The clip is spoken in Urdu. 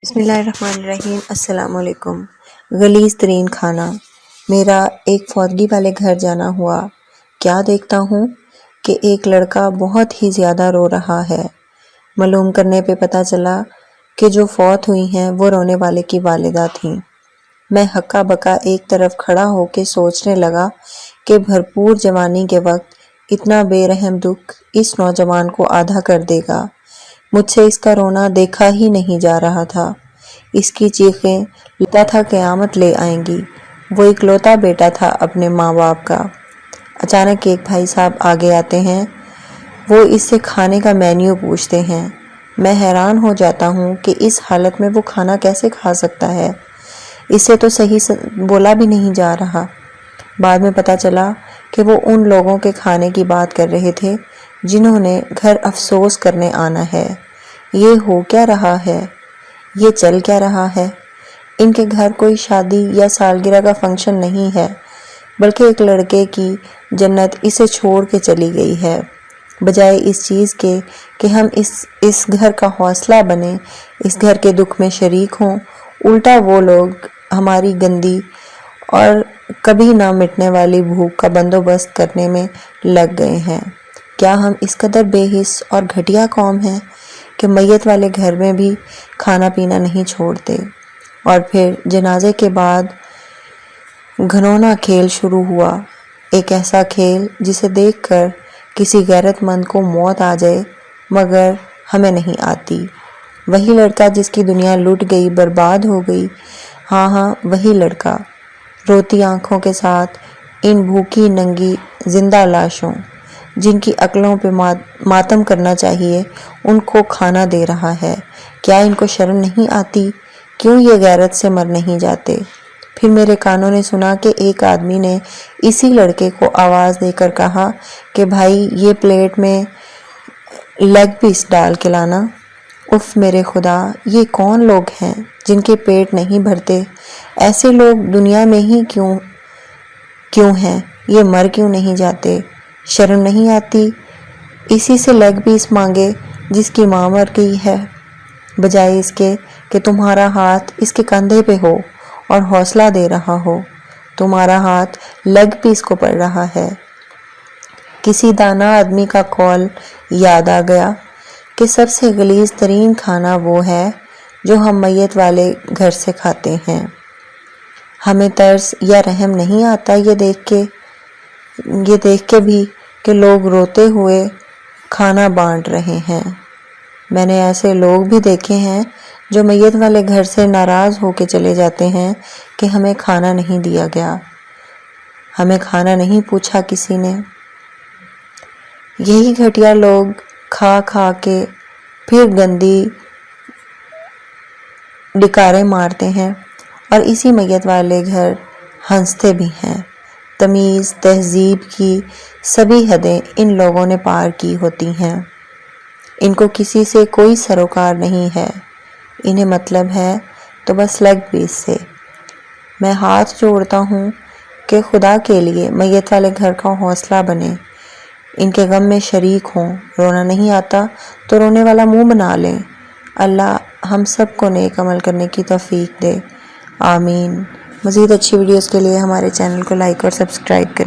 بسم اللہ الرحمن الرحیم۔ السلام علیکم۔ غلیظ ترین کھانا۔ میرا ایک فوتگی والے گھر جانا ہوا۔ کیا دیکھتا ہوں کہ ایک لڑکا بہت ہی زیادہ رو رہا ہے۔ معلوم کرنے پہ پتہ چلا کہ جو فوت ہوئی ہیں وہ رونے والے کی والدہ تھیں۔ میں ہکا بکا ایک طرف کھڑا ہو کے سوچنے لگا کہ بھرپور جوانی کے وقت اتنا بے رحم دکھ اس نوجوان کو آدھا کر دے گا۔ مجھ سے اس کا رونا دیکھا ہی نہیں جا رہا تھا۔ اس کی چیخیں لگتا تھا قیامت لے آئیں گی۔ وہ اکلوتا بیٹا تھا اپنے ماں باپ کا۔ اچانک ایک بھائی صاحب آگے آتے ہیں۔ وہ اس سے کھانے کا مینیو پوچھتے ہیں۔ میں حیران ہو جاتا ہوں کہ اس حالت میں وہ کھانا کیسے کھا سکتا ہے۔ اس سے تو صحیح بولا بھی نہیں جا رہا۔ بعد میں پتہ چلا کہ وہ ان لوگوں کے کھانے کی بات کر رہے تھے جنہوں نے گھر افسوس کرنے آنا ہے۔ یہ ہو کیا رہا ہے؟ یہ چل کیا رہا ہے؟ ان کے گھر کوئی شادی یا سالگرہ کا فنکشن نہیں ہے، بلکہ ایک لڑکے کی جنت اسے چھوڑ کے چلی گئی ہے۔ بجائے اس چیز کے کہ ہم اس گھر کا حوصلہ بنیں، اس گھر کے دکھ میں شریک ہوں، الٹا وہ لوگ ہماری گندی اور کبھی نہ مٹنے والی بھوک کا بندوبست کرنے میں لگ گئے ہیں۔ کیا ہم اس قدر بے حس اور گھٹیا قوم ہیں کہ میت والے گھر میں بھی کھانا پینا نہیں چھوڑتے؟ اور پھر جنازے کے بعد گھنونا کھیل شروع ہوا، ایک ایسا کھیل جسے دیکھ کر کسی غیرت مند کو موت آ جائے مگر ہمیں نہیں آتی۔ وہی لڑکا جس کی دنیا لٹ گئی، برباد ہو گئی، ہاں وہی لڑکا، روتی آنکھوں کے ساتھ ان بھوکی ننگی زندہ لاشوں جن کی عقلوں پہ ماتم کرنا چاہیے ان کو کھانا دے رہا ہے۔ کیا ان کو شرم نہیں آتی؟ کیوں یہ غیرت سے مر نہیں جاتے؟ پھر میرے کانوں نے سنا کہ ایک آدمی نے اسی لڑکے کو آواز دے کر کہا کہ بھائی یہ پلیٹ میں لیگ پیس ڈال کے لانا۔ اف میرے خدا، یہ کون لوگ ہیں جن کے پیٹ نہیں بھرتے؟ ایسے لوگ دنیا میں ہی کیوں ہیں؟ یہ مر کیوں نہیں جاتے؟ شرم نہیں آتی اسی سے لیگ پیس مانگے جس کی ماں مر گئی ہے؟ بجائے اس کے کہ تمہارا ہاتھ اس کے کندھے پہ ہو اور حوصلہ دے رہا ہو، تمہارا ہاتھ لیگ پیس کو پڑ رہا ہے۔ کسی دانا آدمی کا قول یاد آ گیا کہ سب سے غلیظ ترین کھانا وہ ہے جو ہم میت والے گھر سے کھاتے ہیں۔ ہمیں ترس یا رحم نہیں آتا یہ دیکھ کے بھی کہ لوگ روتے ہوئے کھانا بانٹ رہے ہیں۔ میں نے ایسے لوگ بھی دیکھے ہیں جو میت والے گھر سے ناراض ہو کے چلے جاتے ہیں کہ ہمیں کھانا نہیں دیا گیا، ہمیں کھانا نہیں پوچھا کسی نے۔ یہی گھٹیا لوگ کھا کھا کے پھر گندی ڈکاریں مارتے ہیں اور اسی میت والے گھر ہنستے بھی ہیں۔ تمیز تہذیب کی سبھی حدیں ان لوگوں نے پار کی ہوتی ہیں۔ ان کو کسی سے کوئی سروکار نہیں ہے، انہیں مطلب ہے تو بس لیگ پیس سے۔ میں ہاتھ جوڑتا ہوں کہ خدا کے لیے میت والے گھر کا حوصلہ بنے، ان کے غم میں شریک ہوں۔ رونا نہیں آتا تو رونے والا منہ بنا لیں۔ اللہ ہم سب کو نیک عمل کرنے کی توفیق دے، آمین۔ مزید اچھی ویڈیوز کے لیے ہمارے چینل کو لائک اور سبسکرائب کریں۔